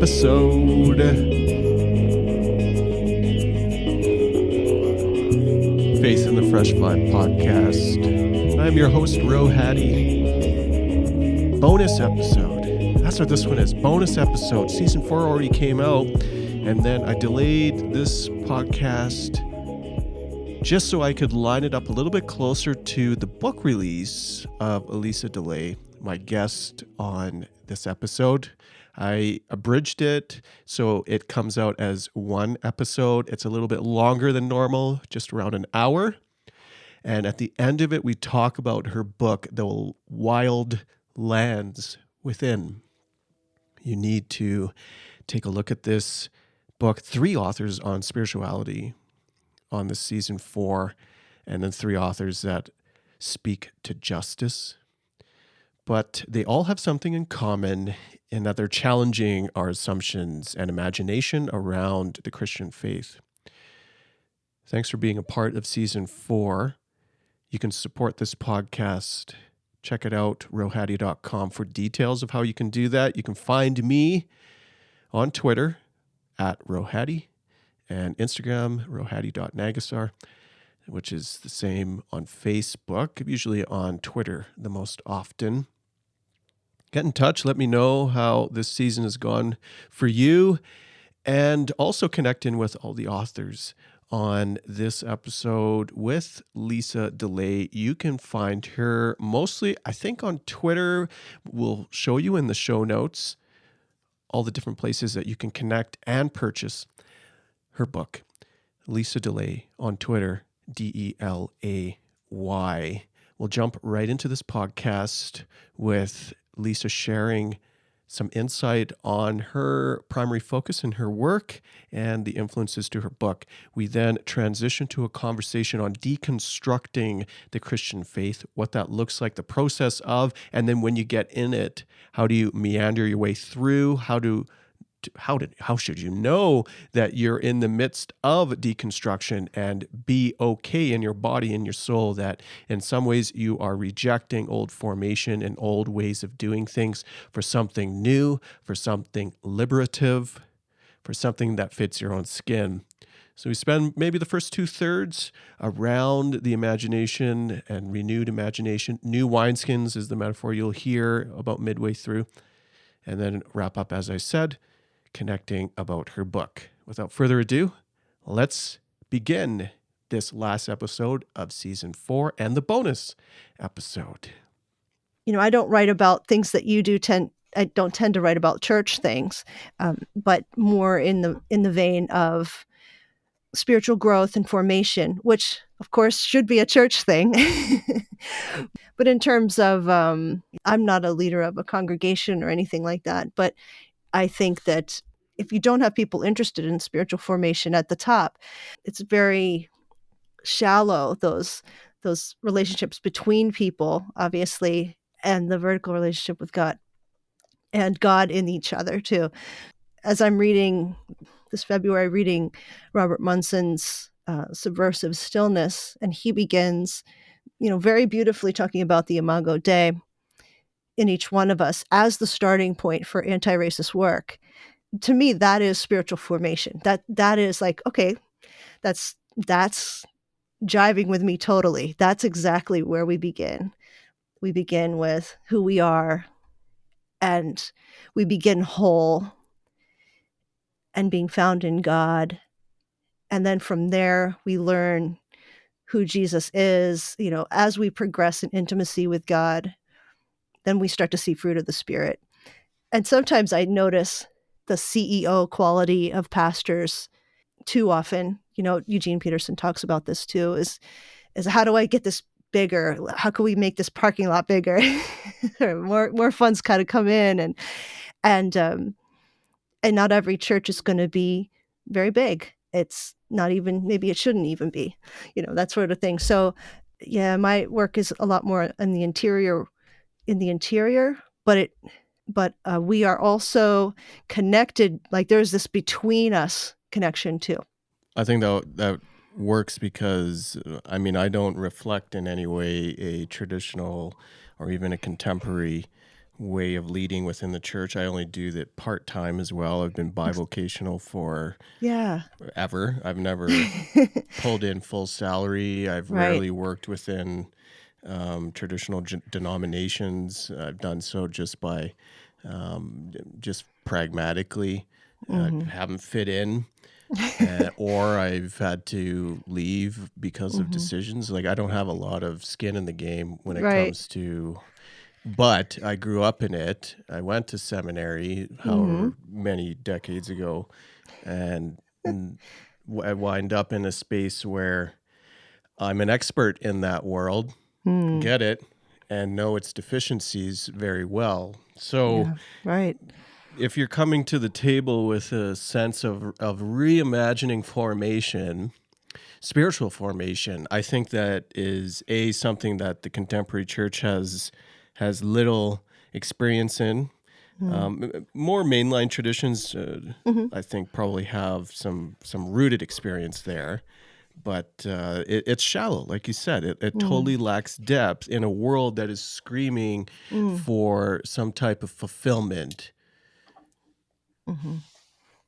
episode. Faith in the Fresh Vibe podcast. I'm your host, Ro Hattie. Bonus episode. That's what this one is. Bonus episode. Season 4 already came out, and then I delayed this podcast just so I could line it up a little bit closer to the book release of Elisa DeLay, my guest on this episode. I abridged it so it comes out as one episode. It's a little bit longer than normal, just around an hour. And at the end of it, we talk about her book, The Wild Lands Within. You need to take a look at this book. 3 authors on spirituality on this season 4, and then 3 authors that speak to justice. But they all have something in common in that they're challenging our assumptions and imagination around the Christian faith. Thanks for being a part of season 4. You can support this podcast. Check it out, rohattie.com, for details of how you can do that. You can find me on Twitter at rohattie, and Instagram, rohattie.nagasar, which is the same on Facebook, usually on Twitter the most often. Get in touch. Let me know how this season has gone for you, and also connect in with all the authors on this episode with Lisa DeLay. You can find her mostly, I think, on Twitter. We'll show you in the show notes all the different places that you can connect and purchase her book. Lisa DeLay on Twitter, DeLay. We'll jump right into this podcast with Lisa sharing some insight on her primary focus in her work and the influences to her book. We then transition to a conversation on deconstructing the Christian faith, what that looks like, the process of, and then when you get in it, how do you meander your way through? How should you know that you're in the midst of deconstruction and be okay in your body and your soul, that in some ways you are rejecting old formation and old ways of doing things for something new, for something liberative, for something that fits your own skin. So we spend maybe the first 2/3 around the imagination and renewed imagination. New wineskins is the metaphor you'll hear about midway through, and then wrap up, as I said, connecting about her book. Without further ado, let's begin this last episode of season 4 and the bonus episode. I don't write about things that you do. I don't tend to write about church things, but more in the vein of spiritual growth and formation, which of course should be a church thing. But in terms of, I'm not a leader of a congregation or anything like that, but I think that if you don't have people interested in spiritual formation at the top, it's very shallow, those relationships between people, obviously, and the vertical relationship with God and God in each other too. As I'm reading this February, reading Robert Munson's Subversive Stillness, and he begins, very beautifully talking about the Imago Dei in each one of us as the starting point for anti-racist work. To me, that is spiritual formation. That is like, okay, that's jiving with me totally. That's exactly where we begin. We begin with who we are, and we begin whole and being found in God. And then from there, we learn who Jesus is. As we progress in intimacy with God, then we start to see fruit of the Spirit. And sometimes I notice the CEO quality of pastors too often. Eugene Peterson talks about this too, is how do I get this bigger? How can we make this parking lot bigger? more funds kind of come in, and not every church is going to be very big. It's not even, maybe it shouldn't even be, that sort of thing. So yeah, my work is a lot more in the interior, but we are also connected. Like there's this between us connection too. I think that works because, I don't reflect in any way a traditional or even a contemporary way of leading within the church. I only do that part-time as well. I've been bivocational for Yeah. ever. I've never pulled in full salary. I've Right. rarely worked within traditional denominations. I've done so just by just pragmatically. Haven't fit in, or I've had to leave because of decisions. Like, I don't have a lot of skin in the game when it Right. comes to. But I grew up in it. I went to seminary, however many decades ago, and I wind up in a space where I'm an expert in that world, get it, and know its deficiencies very well. So Yeah. Right. if you're coming to the table with a sense of reimagining formation, spiritual formation, I think that is something that the contemporary church has little experience in. More mainline traditions, I think, probably have some rooted experience there, but it's shallow, like you said. It totally lacks depth in a world that is screaming for some type of fulfillment.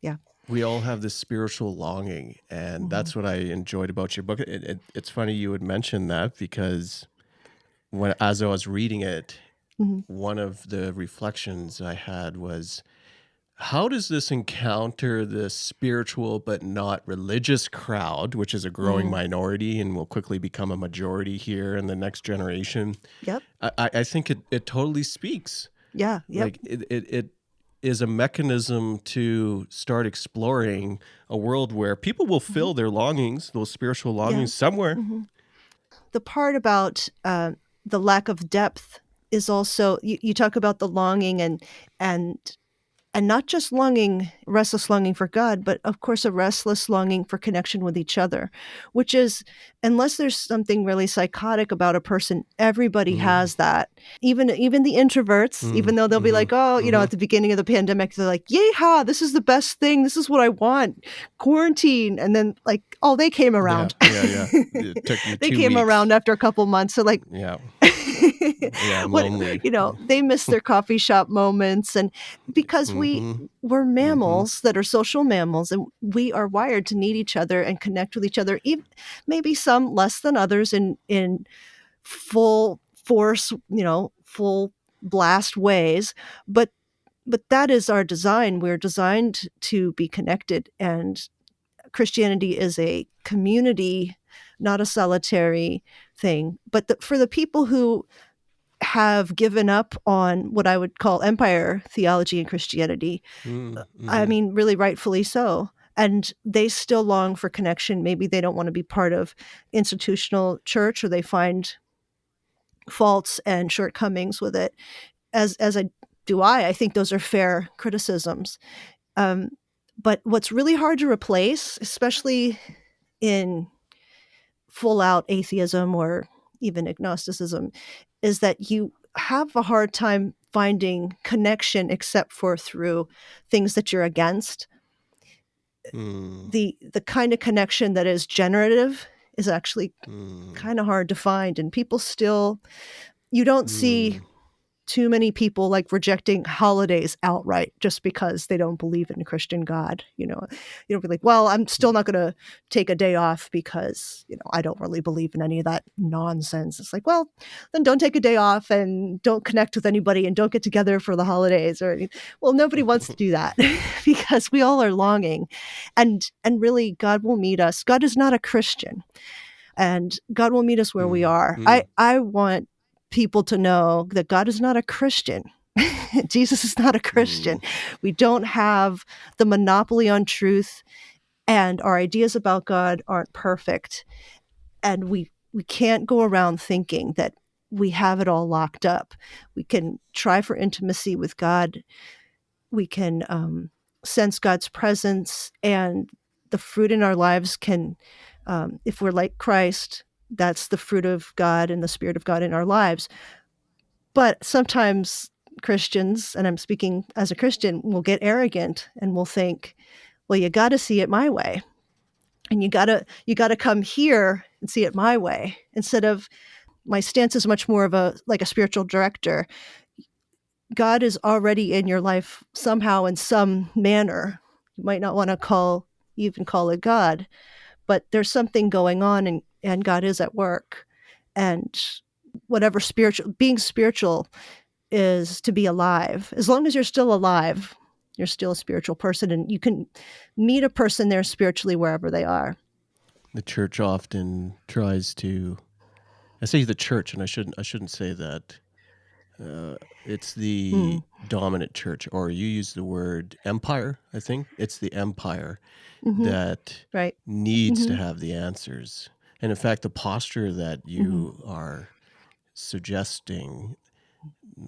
Yeah. We all have this spiritual longing, and that's what I enjoyed about your book. It's funny you would mention that, because as I was reading it, one of the reflections I had was, how does this encounter the spiritual but not religious crowd, which is a growing minority and will quickly become a majority here in the next generation? Yep. I think it totally speaks. Yeah. Yep. Like, it is a mechanism to start exploring a world where people will fill their longings, those spiritual longings, somewhere. The part about the lack of depth is also, you talk about the longing and not just longing, restless longing for God, but of course a restless longing for connection with each other, which is, unless there's something really psychotic about a person, everybody has that. Even the introverts, even though they'll be like, oh, at the beginning of the pandemic, they're like, yeehaw, this is the best thing. This is what I want. Quarantine. And then like, oh, they came around. Yeah. It took you They 2 came weeks. around after a couple months. So like, Yeah, I'm lonely. They miss their coffee shop moments, and because we're mammals that are social mammals, and we are wired to need each other and connect with each other, even maybe some less than others in full force, full blast ways, but that is our design. We're designed to be connected, and Christianity is a community, not a solitary thing. But for the people who have given up on what I would call empire theology in Christianity, I mean, really rightfully so. And they still long for connection. Maybe they don't want to be part of institutional church, or they find faults and shortcomings with it. As I think those are fair criticisms. But what's really hard to replace, especially in full out atheism or even agnosticism, is that you have a hard time finding connection except for through things that you're against. The kind of connection that is generative is actually kind of hard to find, and people still, you don't see too many people like rejecting holidays outright just because they don't believe in a Christian God. You don't be like, well, I'm still not going to take a day off because, I don't really believe in any of that nonsense. It's like, well, then don't take a day off and don't connect with anybody and don't get together for the holidays. Well, nobody wants to do that because we all are longing, and really God will meet us. God is not a Christian, and God will meet us where we are. I want people to know that God is not a Christian. Jesus is not a Christian. We don't have the monopoly on truth, and our ideas about God aren't perfect. And we can't go around thinking that we have it all locked up. We can try for intimacy with God. We can sense God's presence, and the fruit in our lives can, if we're like Christ, that's the fruit of God and the Spirit of God in our lives. But sometimes Christians, and I'm speaking as a Christian, will get arrogant and will think, well, you got to see it my way. And you got to come here and see it my way. Instead of, my stance is much more of a spiritual director. God is already in your life somehow in some manner. You might not want to even call it God, but there's something going on, and God is at work. And whatever being spiritual is to be alive. As long as you're still alive, you're still a spiritual person, and you can meet a person there spiritually wherever they are. The church often tries to, I say the church, and I shouldn't say that. It's the dominant church, or you use the word empire. I think it's the empire that Right. needs to have the answers. And in fact, the posture that you are suggesting,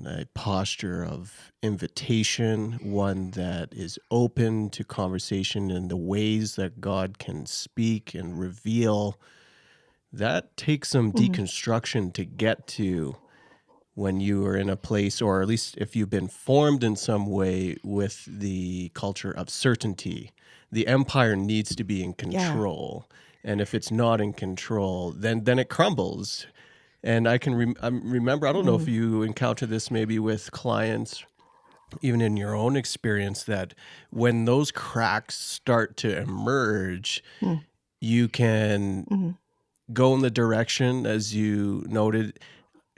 a posture of invitation, one that is open to conversation in the ways that God can speak and reveal, that takes some deconstruction to get to when you are in a place, or at least if you've been formed in some way with the culture of certainty. The empire needs to be in control. And if it's not in control, then it crumbles. And I can remember, I don't know if you encounter this maybe with clients, even in your own experience, that when those cracks start to emerge, you can go in the direction, as you noted,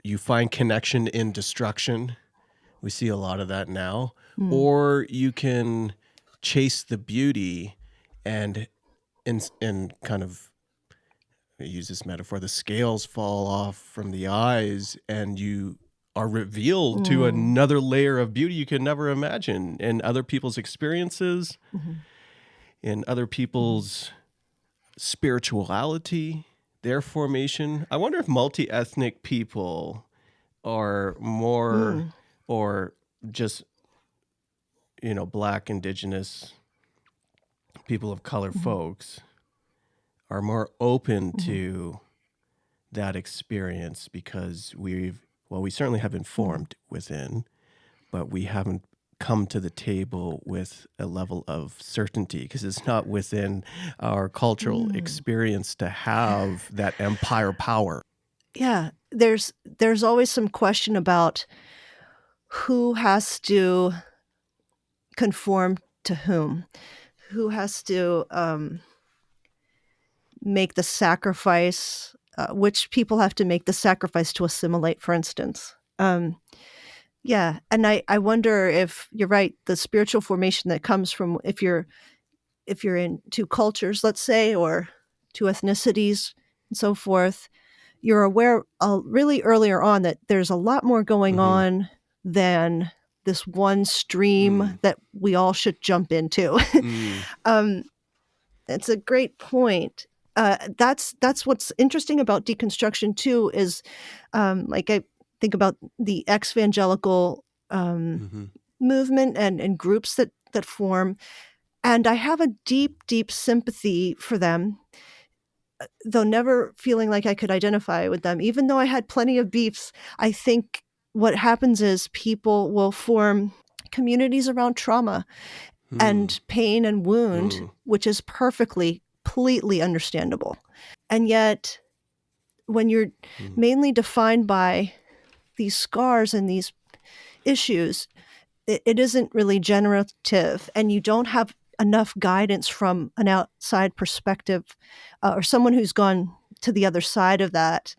you find connection in destruction. We see a lot of that now. Or you can chase the beauty and in kind of, I use this metaphor, the scales fall off from the eyes and you are revealed to another layer of beauty you could never imagine in other people's experiences, in other people's spirituality, their formation. I wonder if multi-ethnic people are more, or just, Black, Indigenous, people of color folks are more open to that experience, because we certainly have informed within, but we haven't come to the table with a level of certainty, because it's not within our cultural experience to have that empire power. Yeah, there's always some question about who has to conform to who has to make the sacrifice, which people have to make the sacrifice to assimilate, for instance. Yeah, and I wonder if you're right, the spiritual formation that comes from, if you're in two cultures, let's say, or two ethnicities and so forth, you're aware really earlier on that there's a lot more going on than this one stream that we all should jump into. It's a great point. That's what's interesting about deconstruction too, is like I think about the ex-evangelical movement and groups that form, and I have a deep sympathy for them, though never feeling like I could identify with them. Even though I had plenty of beefs, I think what happens is people will form communities around trauma and pain and wound, which is completely understandable. And yet, when you're mainly defined by these scars and these issues, it isn't really generative, and you don't have enough guidance from an outside perspective, or someone who's gone to the other side of that.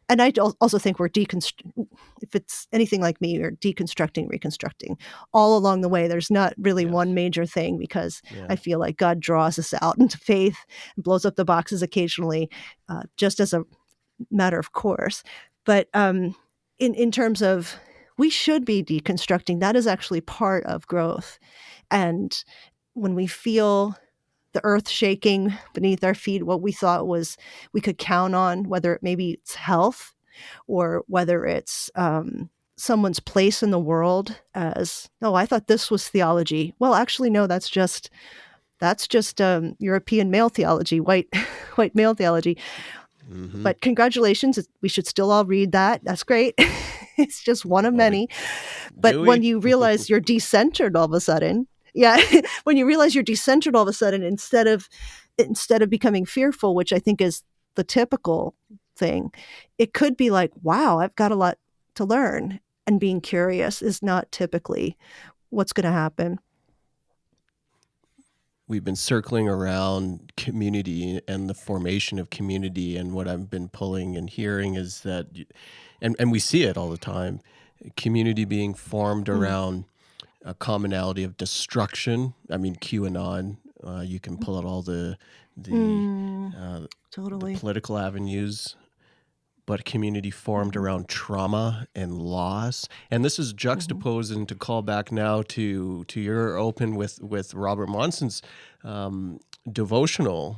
And I also think if it's anything like me, you're deconstructing, reconstructing all along the way. There's not really one major thing, because I feel like God draws us out into faith and blows up the boxes occasionally, just as a matter of course. But in terms of, we should be deconstructing, that is actually part of growth. And when we feel the earth shaking beneath our feet, what we thought was we could count on, whether maybe it's health, or whether it's someone's place in the world, as, oh, I thought this was theology. Well, actually, no, that's just European male theology, white male theology. But congratulations, we should still all read that. That's great. It's just one of many. But when you realize you're decentered all of a sudden, when you realize you're decentered all of a sudden, instead of becoming fearful, which I think is the typical thing, it could be like, wow, I've got a lot to learn. and being curious is not typically what's going to happen. We've been circling around community and the formation of community, and what I've been pulling and hearing is that, and we see it all the time, community being formed around a commonality of destruction. I mean, QAnon, you can pull out all the Totally. political avenues, but community formed around trauma and loss. And this is juxtaposed and to call back now to your open with Robert Monson's devotional.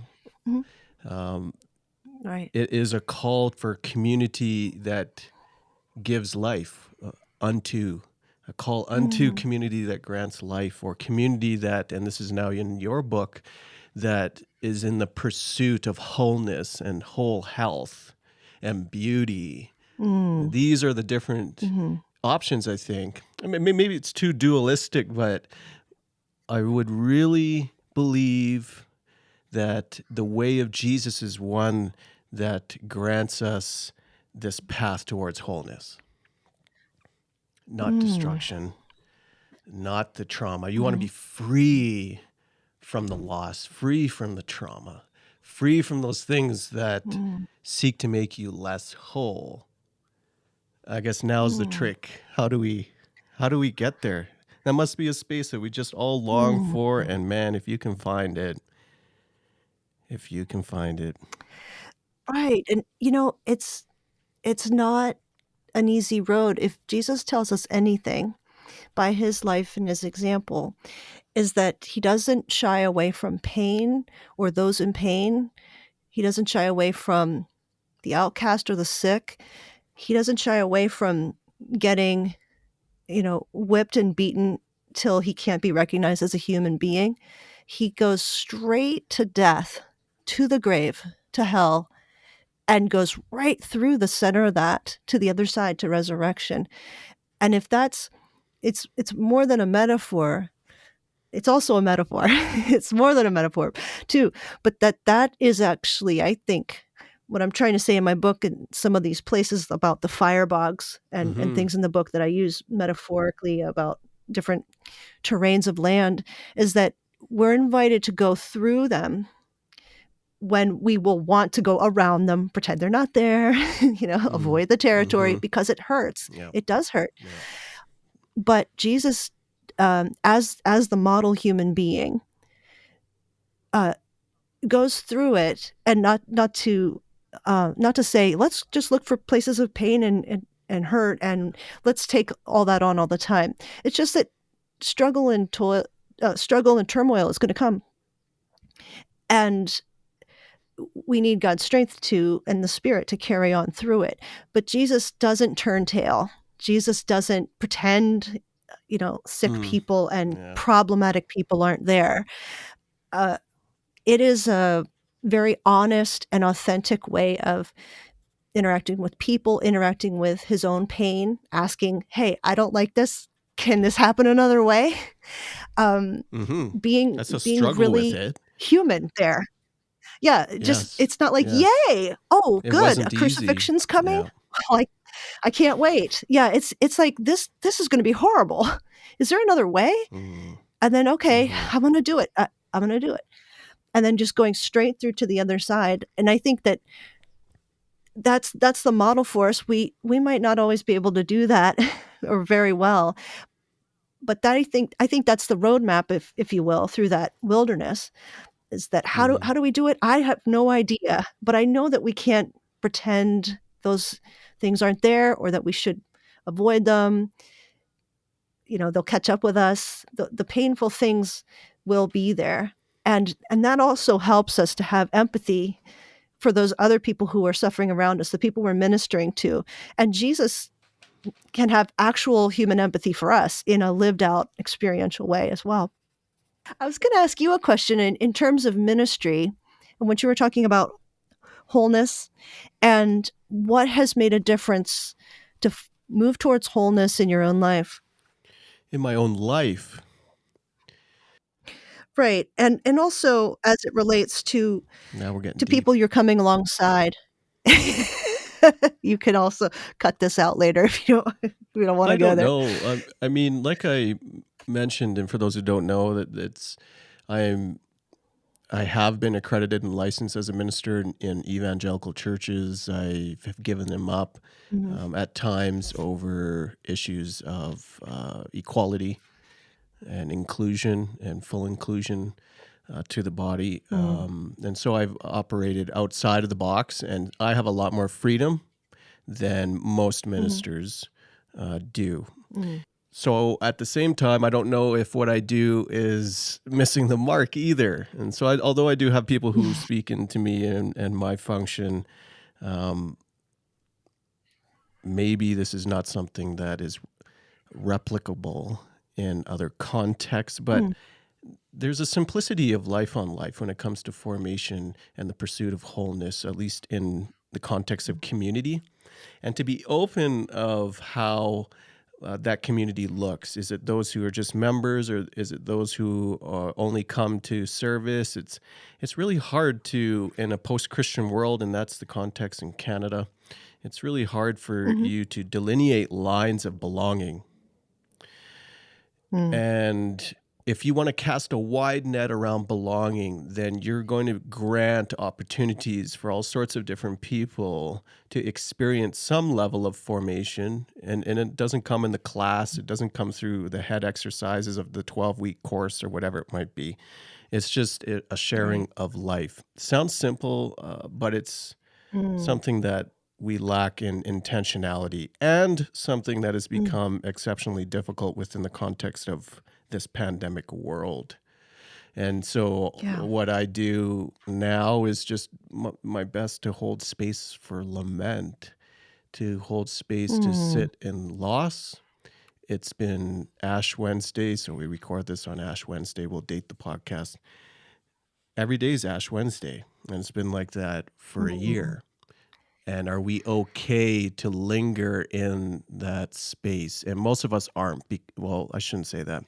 Right. It is a call for community that gives life unto, a call unto community that grants life, or community that, and this is now in your book, that is in the pursuit of wholeness and whole health and beauty. These are the different options, I think. I mean, maybe it's too dualistic, but I would really believe that the way of Jesus is one that grants us this path towards wholeness, not destruction, not the trauma. You want to be free from the loss, free from the trauma, free from those things that seek to make you less whole. I guess now's the trick. How do we get there? That must be a space that we just all long for, and man, if you can find it. Right. And it's not an easy road. If Jesus tells us anything by his life and his example, is that he doesn't shy away from pain or those in pain. He doesn't shy away from the outcast or the sick. He doesn't shy away from getting, whipped and beaten till he can't be recognized as a human being. He goes straight to death, to the grave, to hell, and goes right through the center of that to the other side, to resurrection. And if it's more than a metaphor, it's also a metaphor. It's more than a metaphor too. But that is actually, I think, what I'm trying to say in my book and some of these places about the fire bogs and things in the book that I use metaphorically about different terrains of land, is that we're invited to go through them when we will want to go around them, pretend they're not there, avoid the territory because it hurts. Yeah. It does hurt. Yeah. But Jesus, as the model human being, goes through it, and not to say, let's just look for places of pain and hurt, and let's take all that on all the time. It's just that struggle and turmoil is going to come, and we need God's strength and the Spirit to carry on through it. But Jesus doesn't turn tail. Jesus doesn't pretend, sick people and problematic people aren't there. It is a very honest and authentic way of interacting with people, interacting with his own pain, asking, hey, I don't like this. Can this happen another way? Being That's a struggle really with it. human there. Yeah, just it's not like, yay, oh, It good, wasn't a crucifixion's easy. coming. Yeah. Like, I can't wait. Yeah, it's like this is going to be horrible. Is there another way? And then, okay, I'm going to do it. I'm going to do it. And then just going straight through to the other side. And I think that's the model for us. We might not always be able to do that or very well, but I think that's the roadmap, if you will, through that wilderness. Is that how do we do it? I have no idea, but I know that we can't pretend those things aren't there or that we should avoid them. They'll catch up with us. The painful things will be there. And that also helps us to have empathy for those other people who are suffering around us, the people we're ministering to. And Jesus can have actual human empathy for us in a lived out experiential way as well. I was going to ask you a question in terms of ministry, and when you were talking about wholeness and what has made a difference to move towards wholeness in your own life. In my own life. Right. And also as it relates to Now we're getting to deep. people you're coming alongside. You can also cut this out later if you don't want I to go don't there. know. I mean, like I mentioned, and for those who don't know, I'm I have been accredited and licensed as a minister in evangelical churches. I have given them up Mhm. at times over issues of equality and inclusion and full inclusion to the body. Mm. And so I've operated outside of the box, and I have a lot more freedom than most Mhm. ministers do. Mhm. So at the same time, I don't know if what I do is missing the mark either. And so, although I do have people who speak into me and my function, um, maybe this is not something that is replicable in other contexts. But Mm. there's a simplicity of life on life when it comes to formation and the pursuit of wholeness, at least in the context of community, and to be open of how that community looks. Is it those who are just members, or is it those who only come to service? It's really hard to, in a post-Christian world, and that's the context in Canada, it's really hard for Mhm. you to delineate lines of belonging. Mm. And if you want to cast a wide net around belonging, then you're going to grant opportunities for all sorts of different people to experience some level of formation. And it doesn't come in the class, it doesn't come through the head exercises of the 12-week course or whatever it might be. It's just a sharing Right. of life. Sounds simple, but it's Mm. something that we lack in intentionality, and something that has Mm. become exceptionally difficult within the context of this pandemic world. And so, Yeah. what I do now is just my best to hold space for lament, to hold space to Mm. sit in loss. It's been Ash Wednesday, so we record this on Ash Wednesday. We'll date the podcast. Every day is Ash Wednesday, and it's been like that for a Mm. year. And are we okay to linger in that space? And most of us aren't. Well, I shouldn't say that.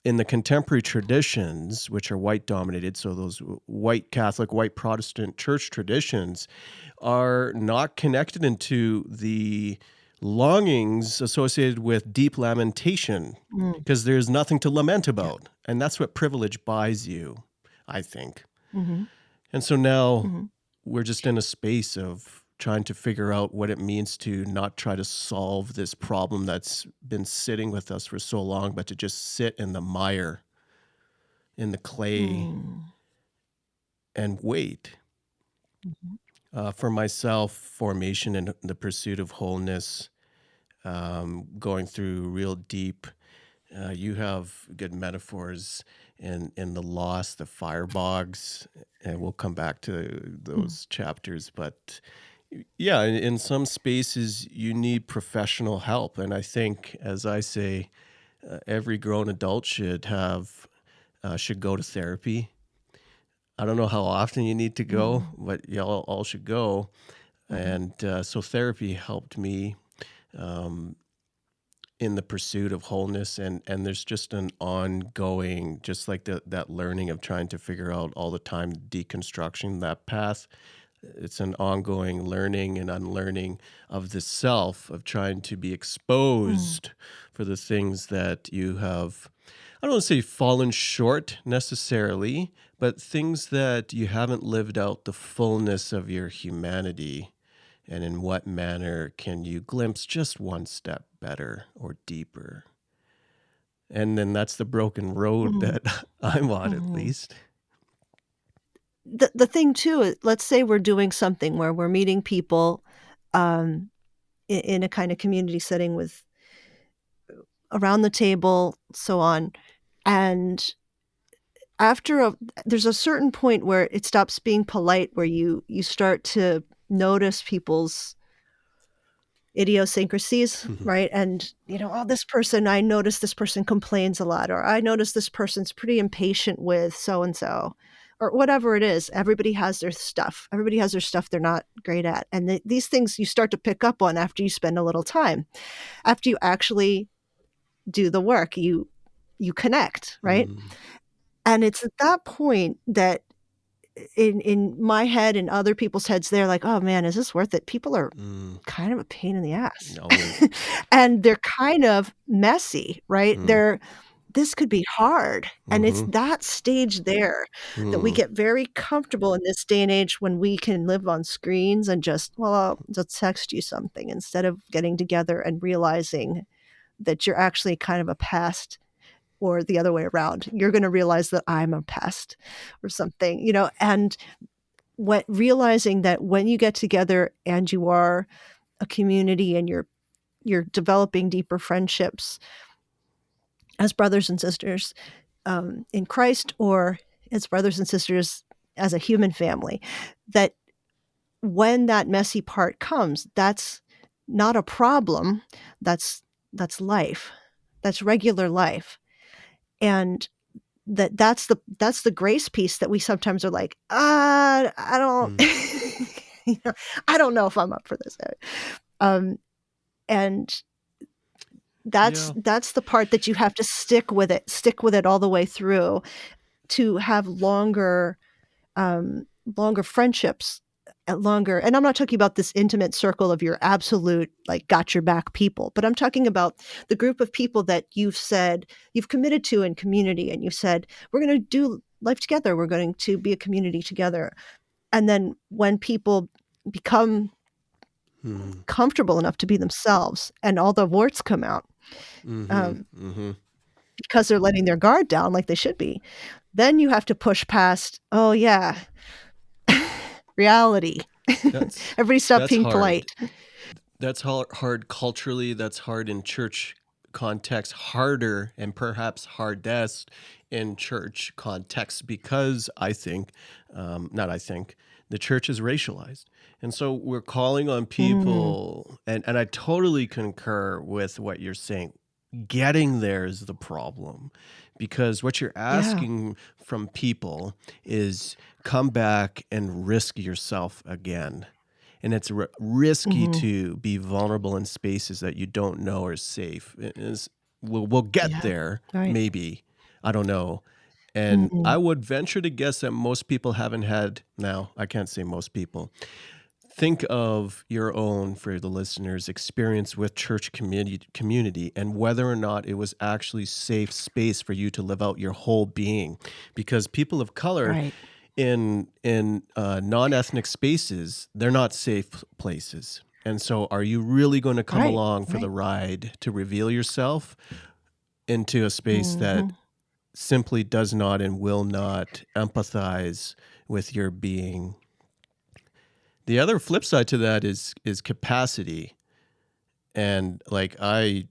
In the contemporary traditions, which are white dominated, so those white Catholic, white Protestant church traditions are not connected into the longings associated with deep lamentation, Mm. because there's nothing to lament Yeah. about. And that's what privilege buys you, I think. Mhm. And so now Mhm. we're just in a space of trying to figure out what it means to not try to solve this problem that's been sitting with us for so long, but to just sit in the mire, in the clay, Mm. and wait. Mhm. For myself, formation and the pursuit of wholeness, going through real deep. You have good metaphors in the loss, the fire bogs, and we'll come back to Mm. those chapters. But yeah, in some spaces you need professional help, and I think, as I say, every grown adult should go to therapy. I don't know how often you need to go, Mm. but you all should go. Mhm. And so therapy helped me um, in the pursuit of wholeness, and there's just an ongoing, just like that learning of trying to figure out all the time deconstruction, that path. It's an ongoing learning and unlearning of the self, of trying to be Mm. exposed for the things that you have, I don't want to say fallen short necessarily, but things that you haven't lived out the fullness of your humanity. And in what manner can you glimpse just one step better or deeper? And then that's the broken road Mm. that I'm on, at Mhm. least. The thing too is, let's say we're doing something where we're meeting people, um, in a kind of community setting with around the table, so on, and after a there's a certain point where it stops being polite, where you start to notice people's idiosyncrasies, right? And, "Oh, this person, I notice this person complains a lot," or, "I notice this person's pretty impatient with so and so," or whatever it is. Everybody has their stuff. Everybody has their stuff they're not great at, and these things you start to pick up on after you spend a little time. After you actually do the work, you connect, right? Mm. And it's at that point that in my head and other people's heads, they're like, "Oh man, is this worth it?" People are Mm. kind of a pain in the ass. Oh, yeah. And they're kind of messy, right? Mm. This could be hard. And it's Mhm. that stage there that we Mm. get very comfortable in this day and age when we can live on screens and just, well, I'll just text you something instead of getting together and realizing that you're actually kind of a pest, or the other way around. You're going to realize that I'm a pest or something, and realizing that when you get together and you are a community and you're developing deeper friendships as brothers and sisters in Christ, or as brothers and sisters as a human family, that when that messy part comes, that's not a problem. That's life. That's regular life. And that's the grace piece that we sometimes are like, I don't, Mm. I don't know if I'm up for this. Um, and Yeah. that's the part that you have to stick with it all the way through to have longer friendships, longer. And I'm not talking about this intimate circle of your absolute, like, got your back people, but I'm talking about the group of people that you've committed to in community, and you've said, we're going to do life together. We're going to be a community together. And then when people become Mm. comfortable enough to be themselves and all the warts come out, Mhm. um, Mhm. because they're letting their guard down like they should be, then you have to push past, oh yeah, reality. That's Everybody stop that's being hard. polite. That's hard culturally, that's hard in church context, harder and perhaps hardest in church context because I think, not I think, the church is racialized. And so we're calling on Mm, people, and I totally concur with what you're saying. Getting there is the problem because what you're yeah. asking from people is come back and risk yourself again. And it's risky Mhm. to be vulnerable in spaces that you don't know are safe. We'll get Yeah. there, Right. maybe. I don't know. And Mm. I would venture to guess that most people haven't had, now, I can't say most people. Think of your own, for the listeners, experience with church community and whether or not it was actually safe space for you to live out your whole being. Because people of color Right. in non-ethnic spaces, they're not safe places. And so are you really going to come Right. along for the Right. ride to reveal yourself into a space that Mhm. simply does not and will not empathize with your being? The other flip side to that is capacity. And like I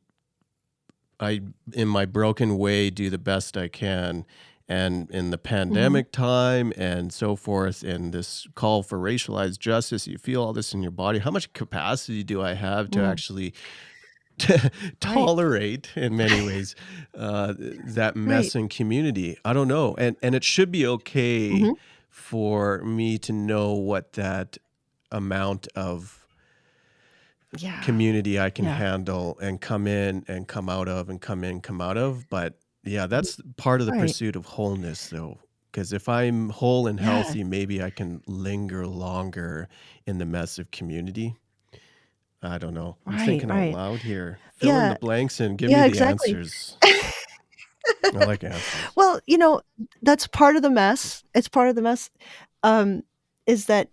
in my broken way do the best I can. And in the Mhm. pandemic time and so forth, and this call for racialized justice, you feel all this in your body. How much capacity do I have to Mm. actually Right. tolerate, in many ways, that Right. mess in community? I don't know. And it should be okay Mhm. for me to know what that amount of Yeah. community I can Yeah. handle and come in and come out of and come in, come out of. But yeah, that's part of the Right. pursuit of wholeness, though. Because if I'm whole and Yeah. healthy, maybe I can linger longer in the mess of community. I don't know. I'm Right. thinking out Right. loud here. Fill in the Yeah. blanks and give me Yeah, the exactly. answers. I like answers. Well, that's part of the mess. It's part of the mess, um, is that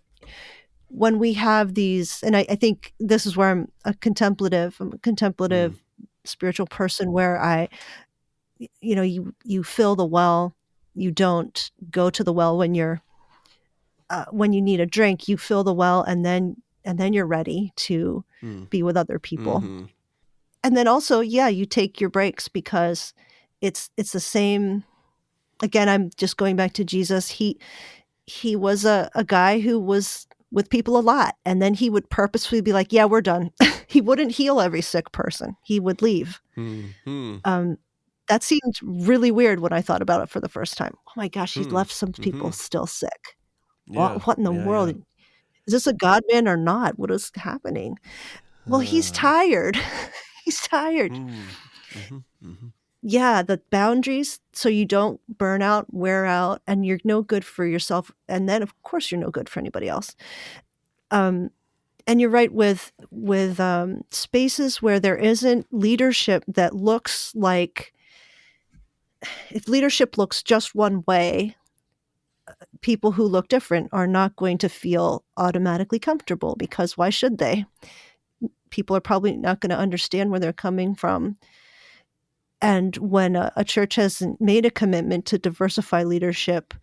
when we have these, and I think this is where I'm a Mm, contemplative spiritual person, where you fill the well. You don't go to the well when you need a drink. You fill the well, and then you're ready to mm, be with other people. mm-hmm, And then also, yeah, you take your breaks, because it's the same. Again, I'm just going back to Jesus. He was a guy who was with people a lot, and then he would purposefully be like, "Yeah, we're done." He wouldn't heal every sick person. He would leave. mm-hmm, Um, that seemed really weird when I thought about it for the first time. Oh my gosh, he's hmm, left some people mm-hmm. still sick. Yeah, What in the yeah, world? yeah. Is this a God man or not? What is happening? Well, he's Uh, tired. He's tired. mm, mm-hmm, mm-hmm. yeah, the boundaries so you don't burn out, wear out, and you're no good for yourself. And then, of course, you're no good for anybody else. Um, and you're right with spaces where there isn't leadership that looks like, if leadership looks just one way, people who look different are not going to feel automatically comfortable, because why should they? People are probably not going to understand where they're coming from. And when a church hasn't made a commitment to diversify leadership,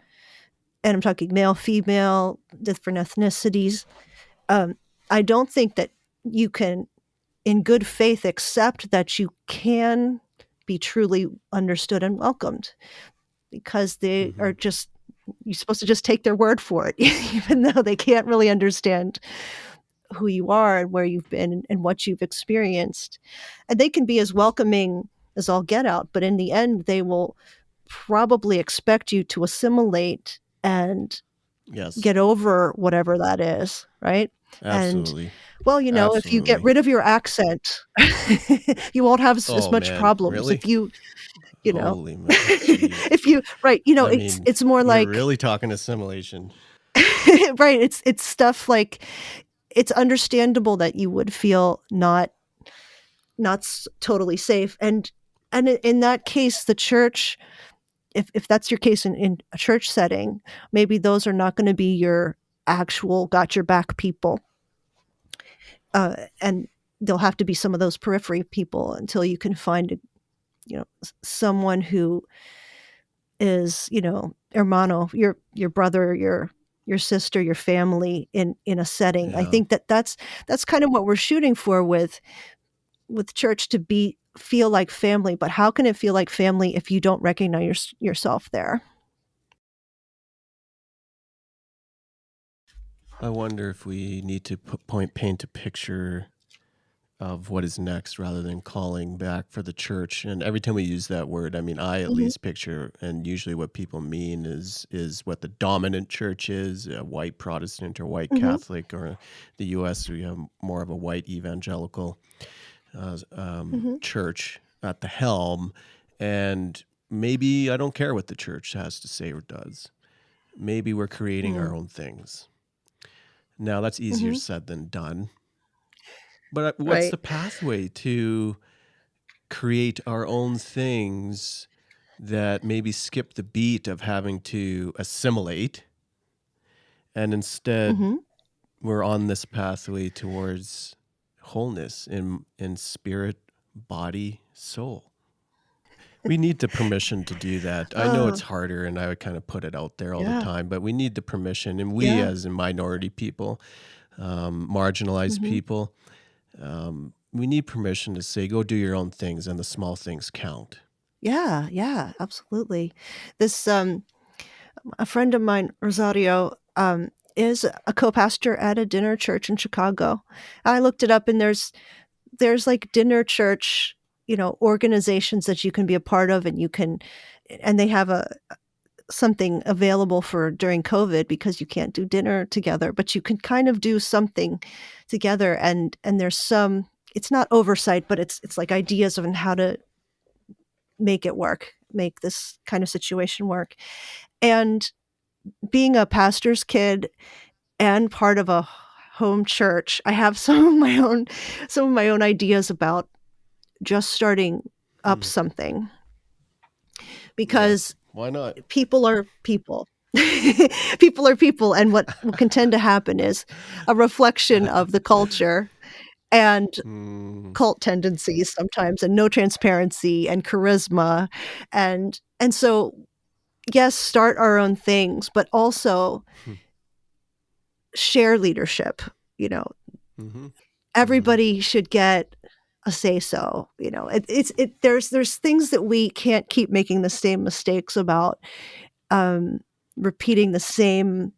and I'm talking male, female, different ethnicities, um, I don't think that you can, in good faith, accept that you can be truly understood and welcomed, because they are just, you're supposed to just take their word for it, even though they can't really understand who you are and where you've been and what you've experienced. And they can be as welcoming as all get out, but in the end, they will probably expect you to assimilate and Yes, get over whatever that is, right? And absolutely. well, if you get Absolutely. rid of your accent, you won't have as Oh much man, problems. really? If you, you know, Holy moly, jeez. if you, right, I it's mean, it's more we're like, really talking assimilation. right, it's stuff like, it's understandable that you would feel not totally safe. And in that case, the church, if that's your case in a church setting, maybe those are not going to be your actual got your back people, and there'll have to be some of those periphery people until you can find someone who is, hermano, your brother, your sister, your family in a setting. I Yeah. think that's kind of what we're shooting for with church, to feel like family. But how can it feel like family if you don't recognize yourself there? I wonder if we need to paint a picture of what is next rather than calling back for the church. And every time we use that word, I mean, I at Mhm, least picture, and usually what people mean is what the dominant church is, a white Protestant or white mhm, Catholic, or the U.S. we have more of a white evangelical mhm, church at the helm. And maybe I don't care what the church has to say or does. Maybe we're creating our mm, own things. Now that's easier mhm. said than done. But what's the Right. pathway to create our own things that maybe skip the beat of having to assimilate, and instead Mhm. we're on this pathway towards wholeness in spirit, body, soul? We need the permission to do that. I know it's Oh, harder, and I would kind of put it out there all the yeah, time, but we need the permission. And we, yeah. as in minority people, marginalized Mhm. people, we need permission to say, go do your own things, and the small things count. Yeah, yeah, absolutely. This, a friend of mine, Rosario, is a co-pastor at a dinner church in Chicago. I looked it up, and there's like dinner church, organizations that you can be a part of, and they have something available for during COVID, because you can't do dinner together, but you can kind of do something together. And there's some, it's not oversight, but it's like ideas on how to make it work, make this kind of situation work. And being a pastor's kid and part of a home church, I have some of my own ideas about just starting up Hmm. something, Yeah, because why not? people are people. People are people, and what can tend to happen is a reflection of the culture and Mm, cult tendencies sometimes, and no transparency and charisma. And so, yes, start our own things, but also share leadership. You know, mm-hmm, mm-hmm. everybody should get a say so. There's things that we can't keep making the same mistakes about, um, repeating the same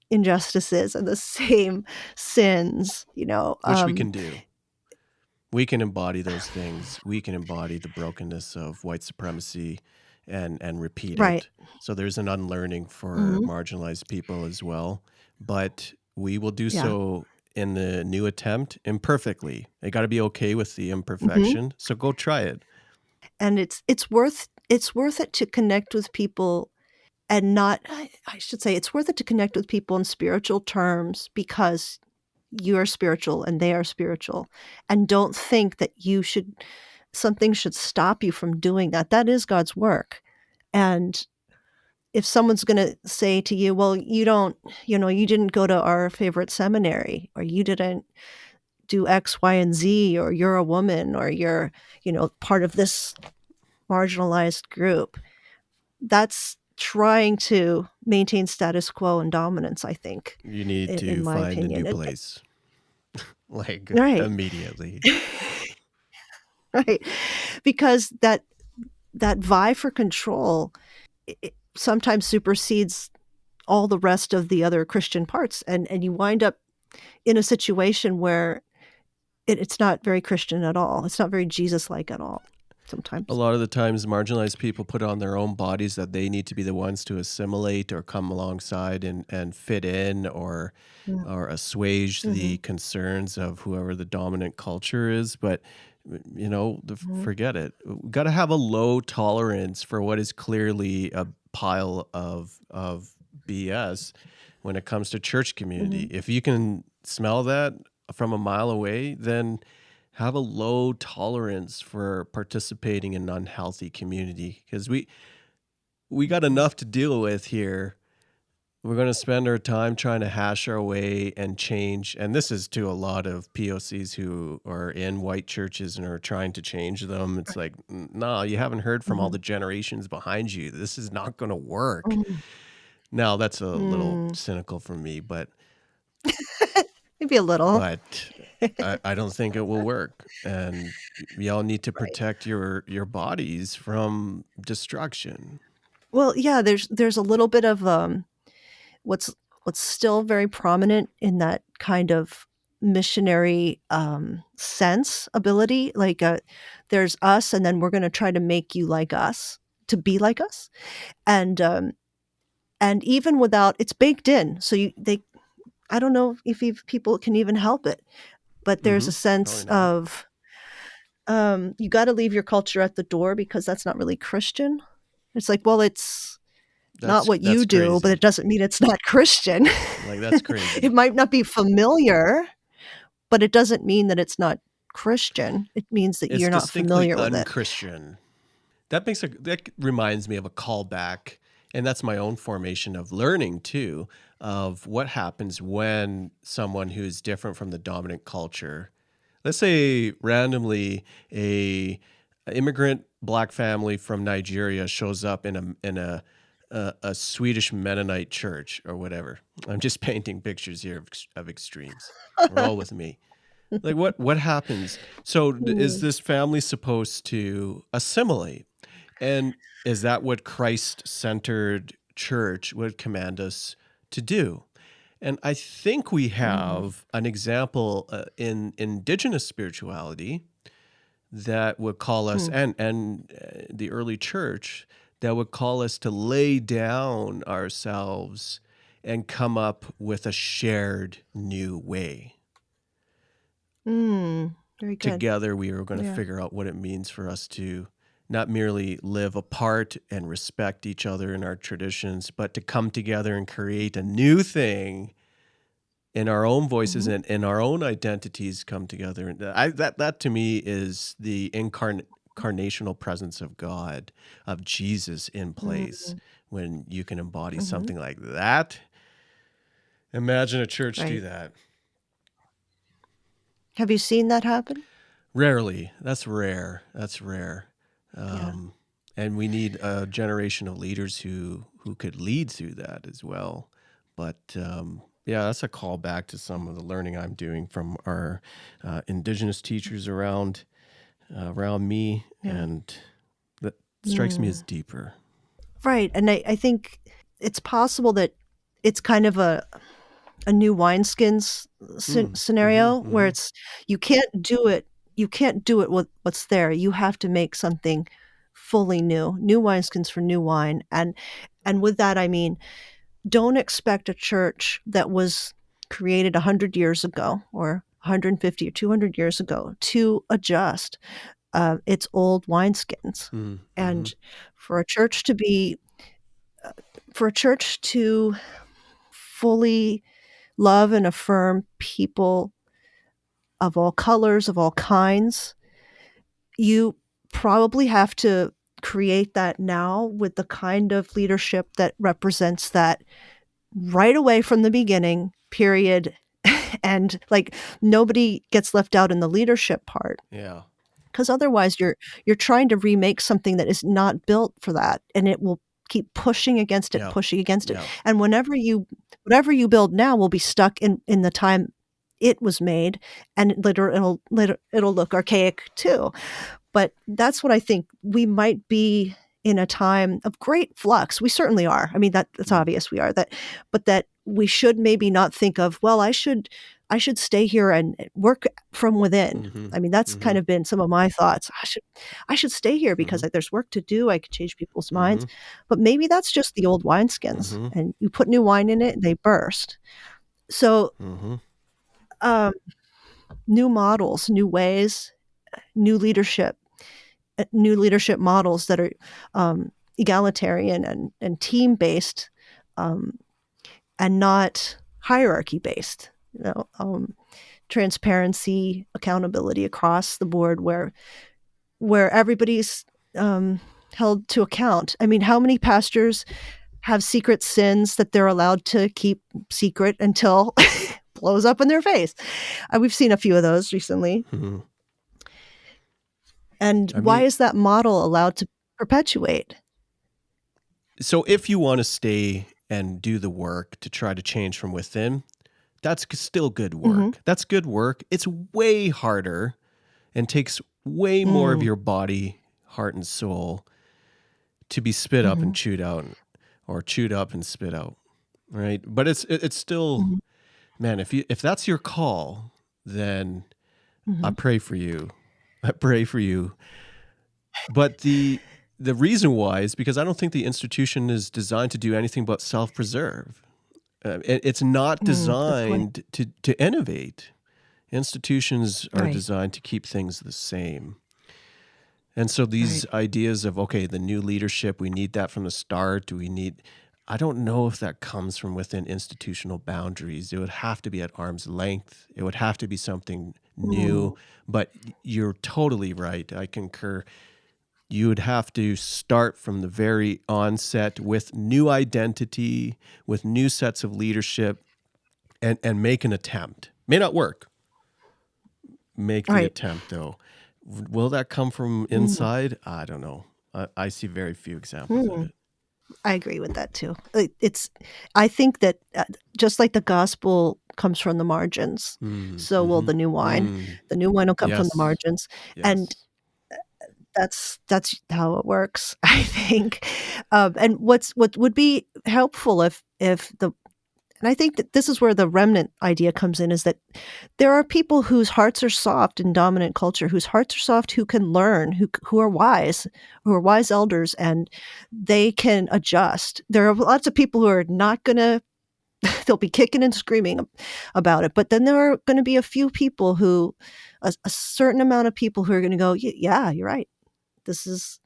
injustices and the same sins. Which we can do. We can embody those things. We can embody the brokenness of white supremacy and repeat Right. it. So there's an unlearning for Mhm. marginalized people as well. But we will do Yeah. so in the new attempt imperfectly. You got to be okay with the Mhm. imperfection. So go try it. And it's worth it to connect with people, and not, I should say, it's worth it to connect with people in spiritual terms because you are spiritual and they are spiritual. And don't think that something should stop you from doing that. That is God's work. And if someone's going to say to you, well, you didn't go to our favorite seminary, or you didn't do X, Y, and Z, or you're a woman, or you're, part of this marginalized group, that's trying to maintain status quo and dominance, I think, You need in to my find a new opinion. place, like Right. immediately. Right. Because that vie for control, it sometimes supersedes all the rest of the other Christian parts, and you wind up in a situation where it's not very Christian at all. It's not very Jesus-like at all A sometimes. lot of the times, marginalized people put on their own bodies that they need to be the ones to assimilate or come alongside and fit in, Yeah. or assuage the Mhm. concerns of whoever the dominant culture is. But Mhm. forget it. We got to have a low tolerance for what is clearly a pile of BS when it comes to church community. Mhm. If you can smell that from a mile away, then have a low tolerance for participating in unhealthy community, because we got enough to deal with here. We're going to spend our time trying to hash our way and change. And this is to a lot of POCs who are in white churches and are trying to change them. It's like, no, you haven't heard from all the Mhm. generations behind you. This is not going to work. Mhm. Now, that's a little Mm. cynical for me, but Maybe a little. but I don't think it will work. And y'all need to Right. protect your bodies from destruction. Well, yeah, there's a little bit of, what's still very prominent in that kind of missionary, sense ability, like, there's us, and then we're gonna try to make you like us, to be like us, and, even without, it's baked in, so I don't know if people can even help it, but there's Mm-hmm. a sense Probably not. of, you gotta leave your culture at the door because that's not really Christian. It's like, well, it's not what That's you do, but crazy. it doesn't mean it's not Christian. Like, that's It crazy. might not be familiar, but it doesn't mean that it's not Christian. It means that It's you're not distinctly familiar with it. unchristian. That reminds me of a callback, and that's my own formation of learning too, of what happens when someone who's different from the dominant culture, let's say randomly a immigrant black family from Nigeria shows up in a Swedish Mennonite church or whatever. I'm just painting pictures here of extremes. Roll with me. Like, what happens? So is Mm, this family supposed to assimilate? And is that what Christ-centered church would command us to do? And I think we mm, have an example in indigenous spirituality that would call us, mm, and the early church, that would call us to lay down ourselves and come up with a shared new way. very good. Together, we are going to Yeah. figure out what it means for us to not merely live apart and respect each other and our traditions, but to come together and create a new thing in our own voices Mhm, and in our own identities come together. And that to me is the incarnational presence of God, of Jesus in place. mm, When you can embody mhm, something like that, imagine a church do right. that. Have you seen that happen? Rarely. That's rare. That's rare. Yeah. Um, and we need a generation of leaders who could lead through that as well. But yeah, that's a call back to some of the learning I'm doing from our indigenous teachers around me, Yeah. and that strikes me as Mm. deeper. Right, and I think it's possible that it's kind of a new wineskins Mm, mm-hmm, scenario where mm-hmm. it's, you can't do it with what's there. You have to make something fully new wineskins for new wine, and with that, I mean, don't expect a church that was created 100 years ago or 150 or 200 years ago to adjust. it's old wineskins. Mm, And for a church to be, for a church to fully love and affirm people of all colors, of all kinds, you probably have to create that now with the kind of leadership that represents that right away from the beginning, period. And like nobody gets left out in the leadership part, yeah. because otherwise you're trying to remake something that is not built for that, and it will keep pushing against it, Yeah. pushing against it. Yeah. And whatever you build now will be stuck in the time it was made, and it'll look archaic too. But that's what I think. We might be in a time of great flux. We certainly are. I mean, that's obvious we are. But that we should maybe not think of, well, I should stay here and work from within. I mean, that's kind of been some of my thoughts. I should stay here because there's work to do. I could change people's minds. But maybe that's just the old wineskins, and you put new wine in it, and they burst. So new models, new ways, new leadership models that are egalitarian and team based, and not hierarchy based. Transparency, accountability across the board, where everybody's held to account. I mean, how many pastors have secret sins that they're allowed to keep secret until blows up in their face? We've seen a few of those recently. And why is that model allowed to perpetuate? So if you want to stay and do the work to try to change from within, that's still good work. That's good work. It's way harder and takes way more of your body, heart, and soul to be spit up and chewed out, or chewed up and spit out, right? But it's still, man, if that's your call, then I pray for you. I pray for you. But the reason why is because I don't think the institution is designed to do anything but self-preserve. It's not designed to innovate. Institutions are designed to keep things the same. And so these ideas of, okay, the new leadership, we need that from the start. I don't know if that comes from within institutional boundaries. It would have to be at arm's length. It would have to be something new. But you're totally right. I concur. You would have to start from the very onset with new identity, with new sets of leadership, and make an attempt. May not work. Make the attempt, though. Will that come from inside? I don't know. I see very few examples of it. I agree with that too. I think that just like the gospel comes from the margins, so will the new wine. The new wine will come from the margins, and that's how it works, I think. And what would be helpful if and I think that this is where the remnant idea comes in, is that there are people whose hearts are soft in dominant culture, whose hearts are soft, who can learn, who are wise elders, and they can adjust. There are lots of people who are not going to, they'll be kicking and screaming about it. But then there are going to be a few people who, a certain amount of people who are going to go, yeah, you're right. It's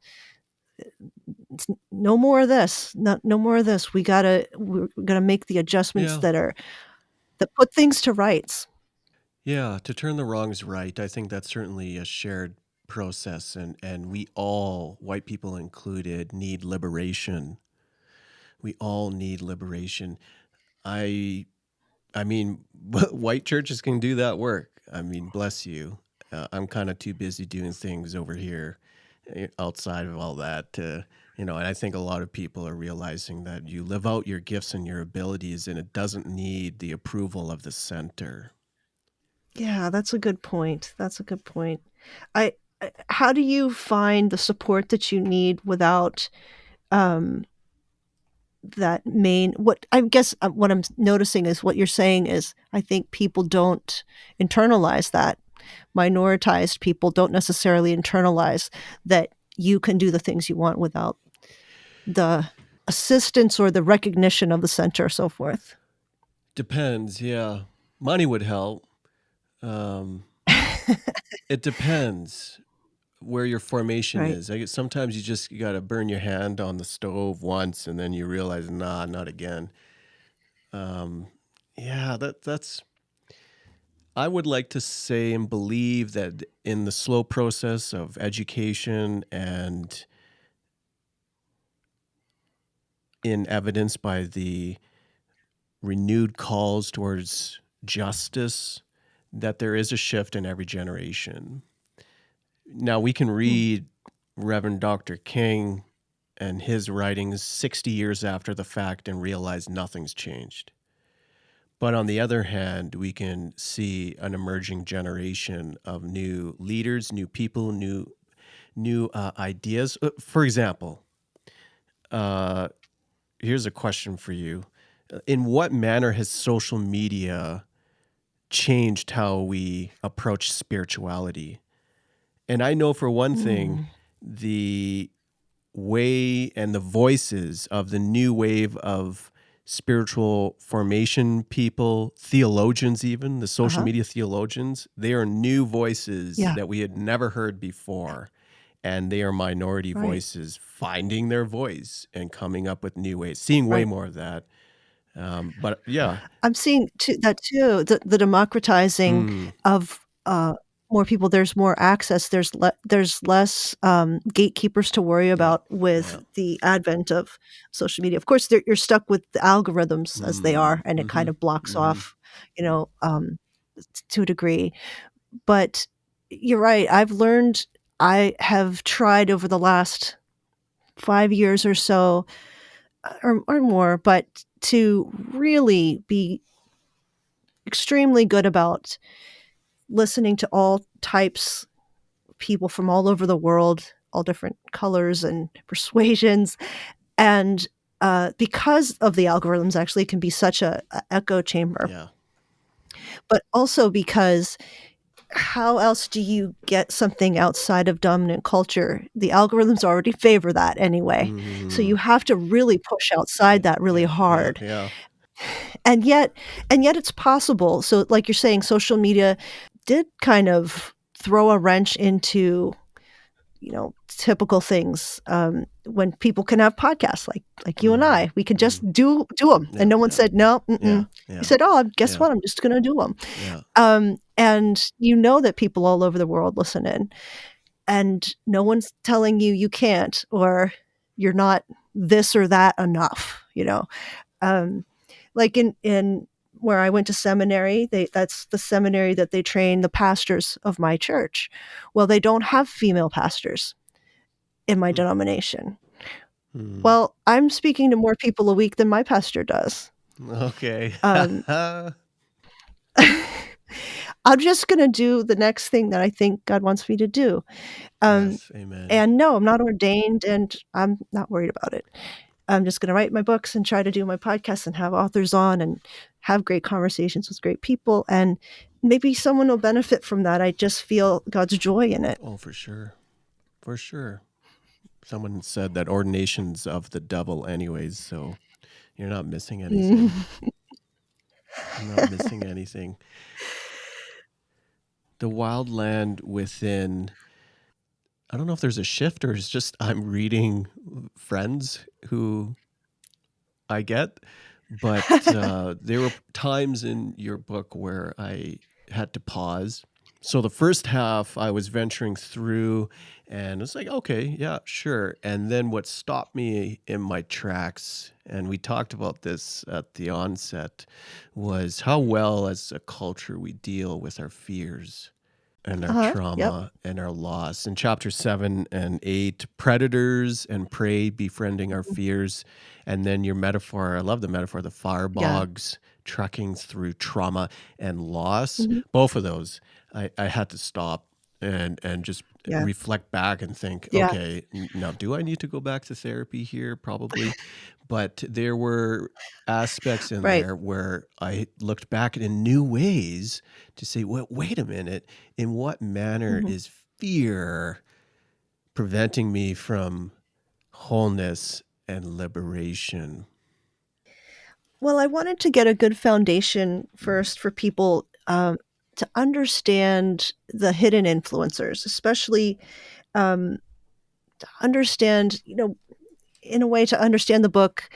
no more of this. No more of this. We're gonna make the adjustments that put things to rights. Yeah, to turn the wrongs right. I think that's certainly a shared process, and we all, white people included, need liberation. We all need liberation. I mean, white churches can do that work. I mean, bless you. I'm kind of too busy doing things over here outside of all that to, and I think a lot of people are realizing that you live out your gifts and your abilities, and it doesn't need the approval of the center. Yeah, that's a good point. How do you find the support that you need without that main, what I guess what I'm noticing is what you're saying is, I think people don't internalize that. Minoritized people don't necessarily internalize that you can do the things you want without the assistance or the recognition of the center, so forth. Depends, yeah. Money would help. It depends. where your formation Right. is. I guess sometimes you got to burn your hand on the stove once, and then you realize, nah, not again. Yeah, that's. I would like to say and believe that in the slow process of education and in evidence by the renewed calls towards justice, that there is a shift in every generation. Now, we can Mm. read Reverend Dr. King and his writings 60 years after the fact and realize nothing's changed. But on the other hand, we can see an emerging generation of new leaders, new people, new ideas. For example, here's a question for you. In what manner has social media changed how we approach spirituality? And I know for one thing, Mm. the way and the voices of the new wave of spiritual formation people, theologians, even the social Uh-huh. media theologians, they are new voices Yeah. that we had never heard before. And they are minority Right. voices finding their voice and coming up with new ways, seeing way Right. more of that. But yeah. I'm seeing too, the democratizing Mm, of, more people. There's more access. There's less, gatekeepers to worry yeah. about with Yeah. the advent of social media. Of course, you're stuck with the algorithms as they Mm, are, and it mm-hmm, kind of blocks mm-hmm. off, you know, to a degree. But you're right. I have tried over the last 5 years or so, or more, but to really be extremely good about listening to all types of people from all over the world, all different colors and persuasions, and, because of the algorithms actually can be such a echo chamber, Yeah. but also because how else do you get something outside of dominant culture? The algorithms already favor that anyway, so Mm-hmm. you have to really push outside Yeah. that really Yeah. Yeah. hard, Yeah. and yet it's possible. So, like you're saying, social media did kind of throw a wrench into, typical things, when people can have podcasts like you and Mm, I. We could just mm. do them, and Yeah. no one Yeah. said, "No, Yeah. mm-mm." We Yeah. said, "Oh, guess Yeah. what? I'm just gonna do them." Yeah. And you know that people all over the world listen in, and no one's telling you you can't or you're not this or that enough, Um, like in where I went to seminary, that's the seminary that they train the pastors of my church. Well, they don't have female pastors in my Mm, denomination. mm. Well, I'm speaking to more people a week than my pastor does. Okay. Um, I'm just gonna do the next thing that I think God wants me to do. Um, Yes. Amen. and no, I'm not ordained, and I'm not worried about it. I'm just gonna write my books and try to do my podcasts and have authors on and have great conversations with great people, and maybe someone will benefit from that. I just feel God's joy in it. Oh, for sure. For sure. Someone said that ordination's of the devil, anyways, so you're not missing Mm. anything. Not missing anything. The wild land within. I don't know if there's a shift or it's just I'm reading friends who I get, but there were times in your book where I had to pause. So the first half I was venturing through and it's like, okay, yeah, sure. And then what stopped me in my tracks, and we talked about this at the onset, was how well as a culture we deal with our fears and our Uh-huh, yep. trauma and our loss. In chapter 7 and 8, predators and prey befriending our Mhm. fears. And then your metaphor, I love the metaphor, the fire Yeah. bogs, trekking through trauma and loss. Mhm. Both of those, I had to stop and just Yeah. reflect back and think, Yeah. okay, now do I need to go back to therapy here? Probably. But there were aspects in Right. there where I looked back in new ways to say, well, wait a minute, in what manner Mhm. is fear preventing me from wholeness and liberation? Well, I wanted to get a good foundation Mm, first for people, to understand the hidden influencers, especially to understand, in a way to understand the book,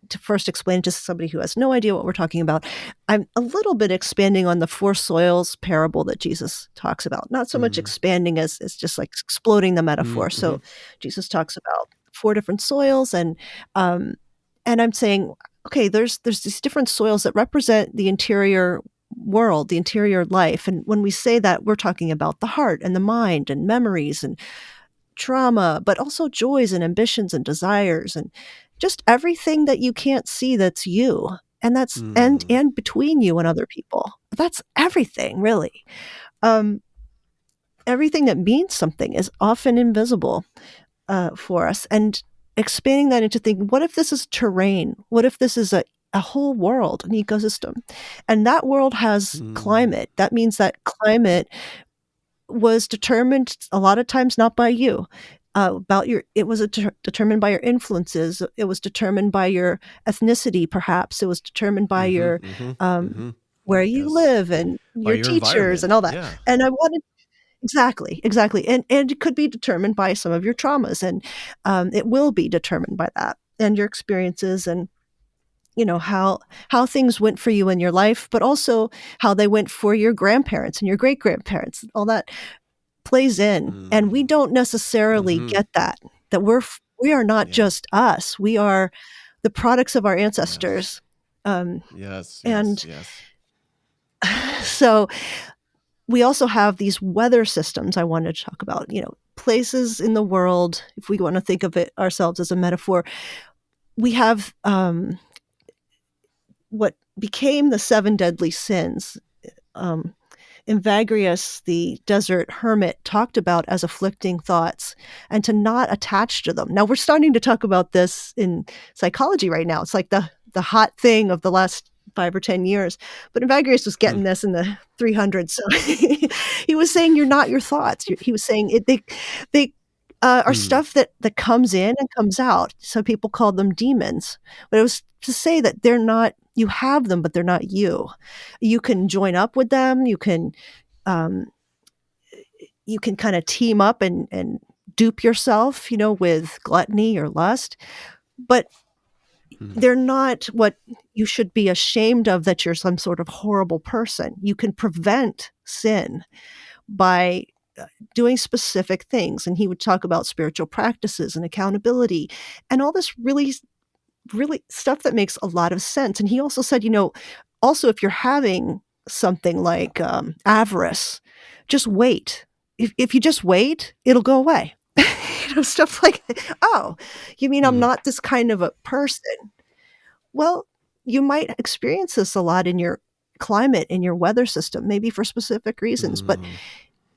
to first explain to somebody who has no idea what we're talking about, I'm a little bit expanding on the four soils parable that Jesus talks about. Not so much Mm, expanding as just like exploding the mm, metaphor. mhm, So Jesus talks about four different soils, um, and I'm saying, okay, there's these different soils that represent the interior world, the interior life. And when we say that, we're talking about the heart and the mind and memories and trauma, but also joys and ambitions and desires and just everything that you can't see that's you. And that's mm, and between you and other people. That's everything, really. Um, Everything that means something is often invisible for us. And expanding that into thinking, what if this is terrain? What if this is a whole world, an ecosystem? And that world has mm, climate. That means that climate was determined a lot of times not by you. About your it was determined by your influences. It was determined by your ethnicity, perhaps. It was determined by mhm, your, mhm, um, mhm. where you Yes. live and By your your teachers and environment. all that. Yeah. And I wanted exactly, exactly. And it could be determined by some of your traumas, and, it will be determined by that and your experiences and, how things went for you in your life, but also how they went for your grandparents and your great-grandparents. All that plays in, and we Mm, don't necessarily mhm. get that we are not Yeah. just us, we are the products of our Yes. ancestors, um, Yes, yes, and yes. so we also have these weather systems I wanted to talk about, places in the world, if we wanna think of it ourselves as a metaphor. We have, what became the 7 deadly sins, um, Evagrius, the desert hermit, talked about as afflicting thoughts and to not attach to them. Now we're starting to talk about this in psychology right now. It's like the hot thing of the last 5 or 10 years. But Evagrius was Hmm, getting this in the 300s. So he was saying you're not your thoughts. He was saying they are hmm, stuff that comes in and comes out. So people call them demons. But it was to say that they're not you have them, but they're not you. You can join up with them. Um, you can kind of team up and dupe yourself, with gluttony or lust, but hmm, they're not what you should be ashamed of that you're some sort of horrible person. You can prevent sin by doing specific things. And he would talk about spiritual practices and accountability and all this really stuff that makes a lot of sense. And he also said, also if you're having something like avarice, just wait. If you just wait, it'll go away. Stuff like, oh, you mean I'm hmm, not this kind of a person? Well, you might experience this a lot in your climate, in your weather system, maybe for specific reasons, but hmm,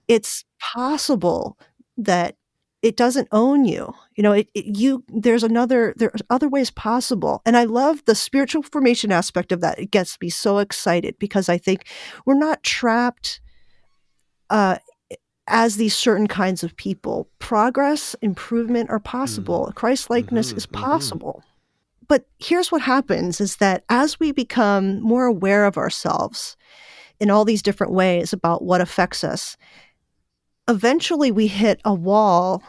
it's possible that it doesn't own you. There's other ways possible. And I love the spiritual formation aspect of that. It gets me so excited because I think we're not trapped uh, as these certain kinds of people. Progress, improvement are hmm, possible. Christ-likeness mhm, is mhm, possible. But here's what happens is that as we become more aware of ourselves in all these different ways about what affects us, eventually we hit a wall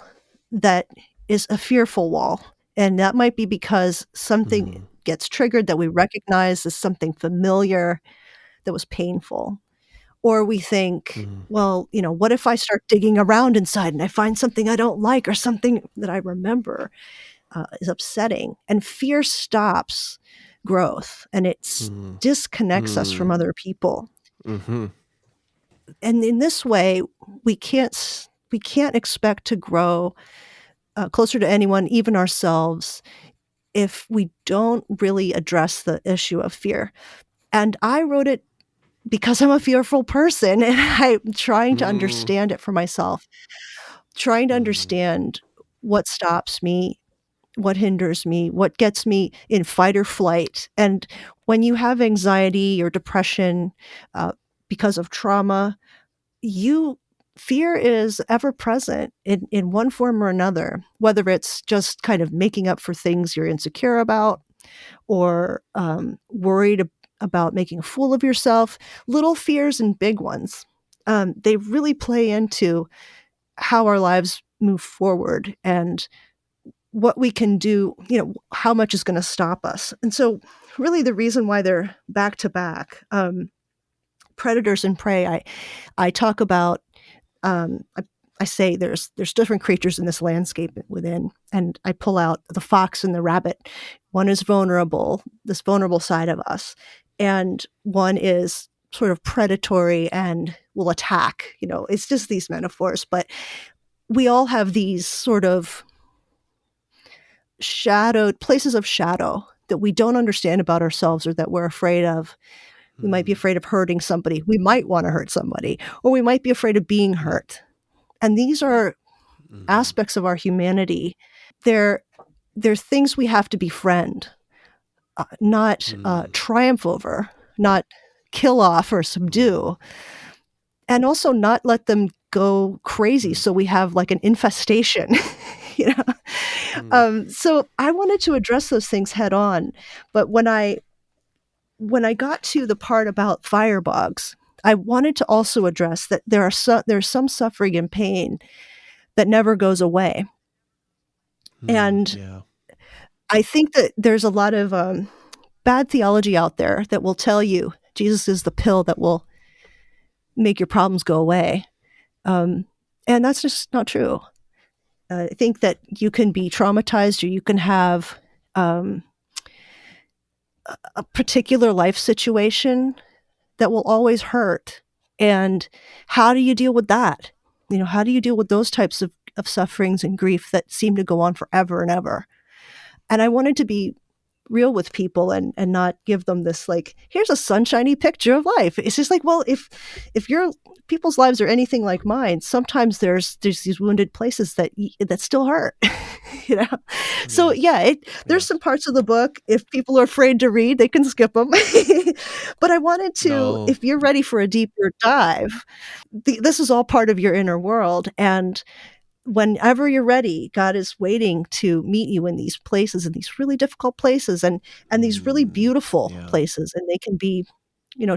that is a fearful wall. And that might be because something mhm, gets triggered that we recognize as something familiar that was painful. Or we think, mhm, well, what if I start digging around inside and I find something I don't like or something that I remember is upsetting? And fear stops growth and mhm, disconnects us from hmm, other people. mhm, And in this way, we can't expect to grow closer to anyone, even ourselves, if we don't really address the issue of fear. And I wrote it because I'm a fearful person and I'm trying to hmm, understand it for myself, trying to hmm, understand what stops me, what hinders me, what gets me in fight or flight. And when you have anxiety or depression because of trauma, you fear is ever present in one form or another, whether it's just kind of making up for things you're insecure about or worried about making a fool of yourself, little fears and big ones. They really play into how our lives move forward and what we can do, how much is going to stop us. And so really the reason why they're back to back, predators and prey, I talk about, I say there's different creatures in this landscape within, and I pull out the fox and the rabbit. One is vulnerable, this vulnerable side of us, and one is sort of predatory and will attack. It's just these metaphors, but we all have these sort of shadowed places of shadow that we don't understand about ourselves or that we're afraid of. We might be afraid of hurting somebody. We might want to hurt somebody, or we might be afraid of being hurt. And these are aspects of our humanity. They're things we have to befriend, not triumph over, not kill off or subdue, and also not let them go crazy so we have like an infestation. So I wanted to address those things head on. But when I got to the part about firebogs, I wanted to also address that there's some suffering and pain that never goes away. And I think that there's a lot of bad theology out there that will tell you Jesus is the pill that will make your problems go away. And that's just not true. I think that you can be traumatized, or you can have a particular life situation that will always hurt. And how do you deal with that? How do you deal with those types of sufferings and grief that seem to go on forever and ever? And I wanted to be real with people and not give them this like, here's a sunshiny picture of life. It's just like, well, if your people's lives are anything like mine, sometimes there's these wounded places that still hurt. So there's some parts of the book, if people are afraid to read, they can skip them. But I wanted to, if you're ready for a deeper dive, this is all part of your inner world. And whenever you're ready, God is waiting to meet you in these places, in these really difficult places, and these really beautiful places. And they can be,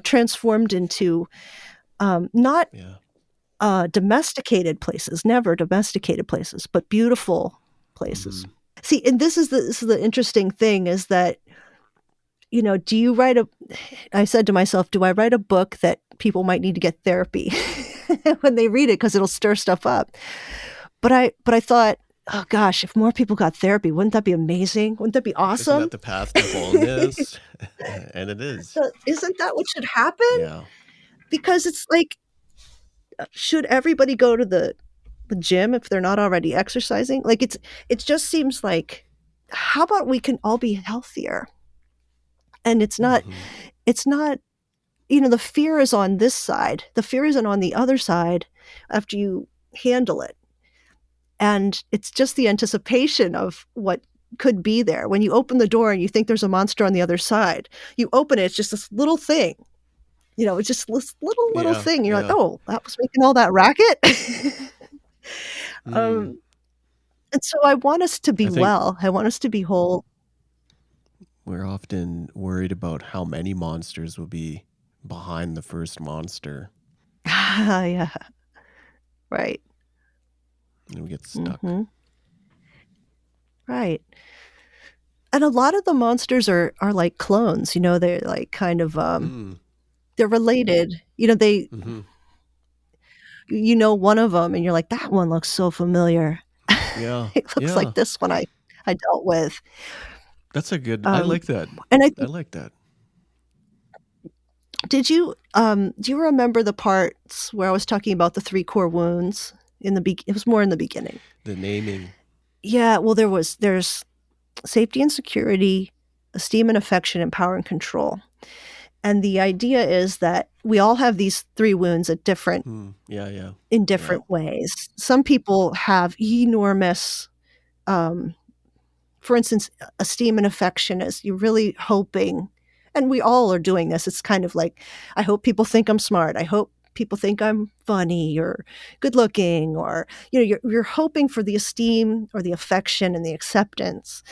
transformed into not domesticated places, never domesticated places, but beautiful places. See, and this is the interesting thing is that, do you write I said to myself, do I write a book that people might need to get therapy when they read it because it'll stir stuff up? But I thought, oh gosh, if more people got therapy, wouldn't that be amazing? Wouldn't that be awesome? Isn't that the path to wholeness? And it is. So isn't that what should happen? Yeah. Because it's like, should everybody go to the gym if they're not already exercising? Like it just seems like, how about we can all be healthier? And it's not, the fear is on this side. The fear isn't on the other side after you handle it. And it's just the anticipation of what could be there. When you open the door and you think there's a monster on the other side, you open it, it's just this little thing. It's just this little thing. You're like, oh, that was making all that racket? And so I want us to be well. I want us to be whole. We're often worried about how many monsters will be behind the first monster. Yeah. Right. And we get stuck. Right. And a lot of the monsters are like clones, they're like kind of, they're related. They, one of them and you're like, that one looks so familiar. Yeah. It looks like this one I dealt with. That's a good, I like that. And I like that. Did you, do you remember the parts where I was talking about the 3 core wounds? It was more in the beginning. The naming. Yeah, well, there's safety and security, esteem and affection, and power and control. And the idea is that we all have these 3 wounds at different, in different ways. Some people have enormous, for instance, esteem and affection is you're really hoping, and we all are doing this. It's kind of like, I hope people think I'm smart. I hope people think I'm funny or good looking, or, you're hoping for the esteem or the affection and the acceptance.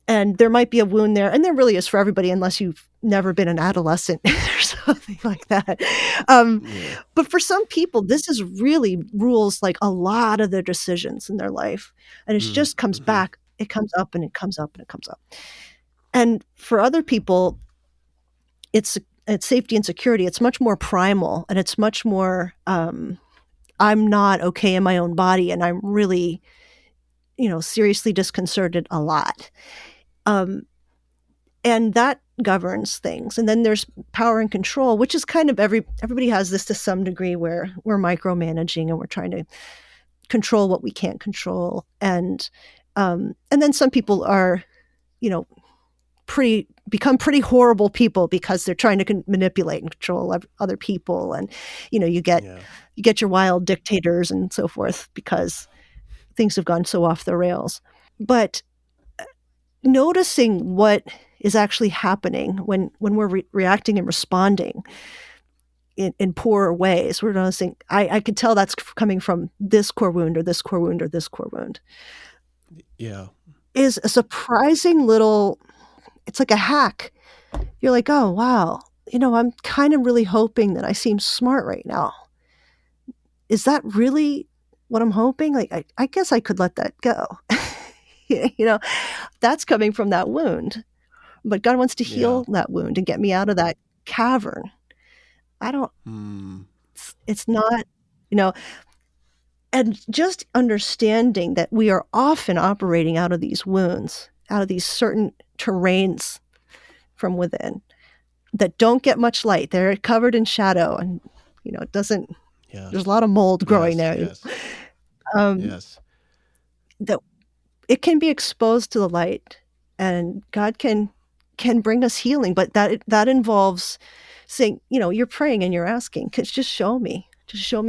And there might be a wound there, and there really is for everybody, unless you've never been an adolescent or something like that. Um, Yeah. but for some people, this is really rules like a lot of their decisions in their life. And it just comes Mm-hmm. back. It comes up and it comes up and it comes up. And for other people, it's safety and security. It's much more primal, and it's much more, I'm not okay in my own body, and I'm really, seriously disconcerted a lot. Um, and that governs things. And then there's power and control, which is kind of everybody has this to some degree, where we're micromanaging and we're trying to control what we can't control. And then some people are, you know, become pretty horrible people because they're trying to manipulate and control other people. And, you Yeah. get your wild dictators and so forth because things have gone so off the rails. But noticing what is actually happening when we're reacting and responding in poor ways, we're noticing, I could tell that's coming from this core wound or this core wound or this core wound, Yeah. is a surprising little, it's like a hack. You're like, oh, wow, I'm kind of really hoping that I seem smart right now. Is that really what I'm hoping? Like, I guess I could let that go. That's coming from that wound. But God wants to Yeah. heal that wound and get me out of that cavern. I don't, Mm. it's not, you know, and just understanding that we are often operating out of these wounds, out of these certain terrains from within that don't get much light. They're covered in shadow, and, it doesn't, there's a Yes. lot of mold growing Yes. there. Yes. Um, Yes. that it can be exposed to the light, and God can bring us healing, but that involves saying, you're praying and you're asking, just show me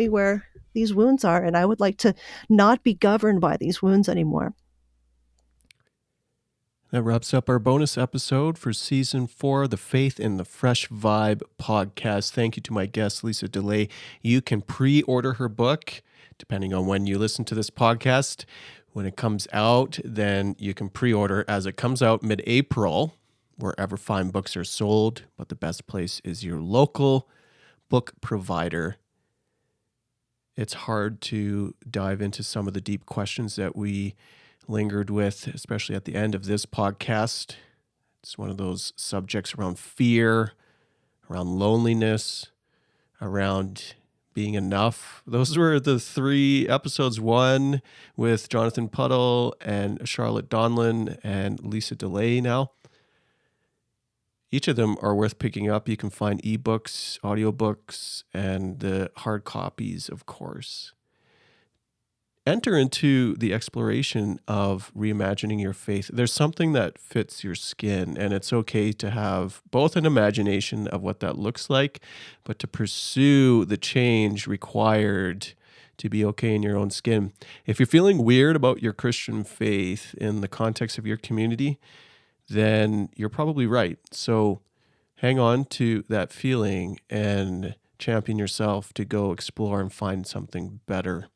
where these wounds are, and I would like to not be governed by these wounds anymore. That wraps up our bonus episode for season 4 of the Faith in the Fresh Vibe podcast. Thank you to my guest, Lisa DeLay. You can pre-order her book, depending on when you listen to this podcast. When it comes out, then you can pre-order as it comes out mid-April, wherever fine books are sold. But the best place is your local book provider. It's hard to dive into some of the deep questions that we lingered with, especially at the end of this podcast. It's one of those subjects around fear, around loneliness, around being enough. Those were the 3 episodes, one with Jonathan Puddle and Charlotte Donlin and Lisa DeLay now. Each of them are worth picking up. You can find ebooks, audiobooks, and the hard copies, of course. Enter into the exploration of reimagining your faith. There's something that fits your skin, and it's okay to have both an imagination of what that looks like, but to pursue the change required to be okay in your own skin. If you're feeling weird about your Christian faith in the context of your community, then you're probably right. So hang on to that feeling and champion yourself to go explore and find something better.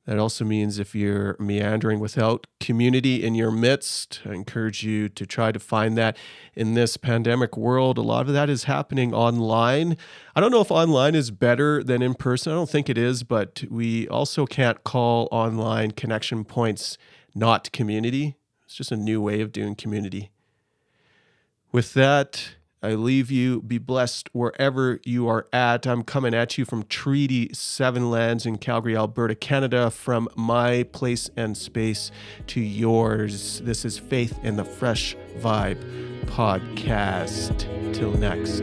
That also means if you're meandering without community in your midst, I encourage you to try to find that in this pandemic world. A lot of that is happening online. I don't know if online is better than in person. I don't think it is, but we also can't call online connection points not community. It's just a new way of doing community. With that, I leave you. Be blessed wherever you are at. I'm coming at you from Treaty 7 lands in Calgary, Alberta, Canada, from my place and space to yours. This is Faith in the Fresh Vibe podcast. Till next.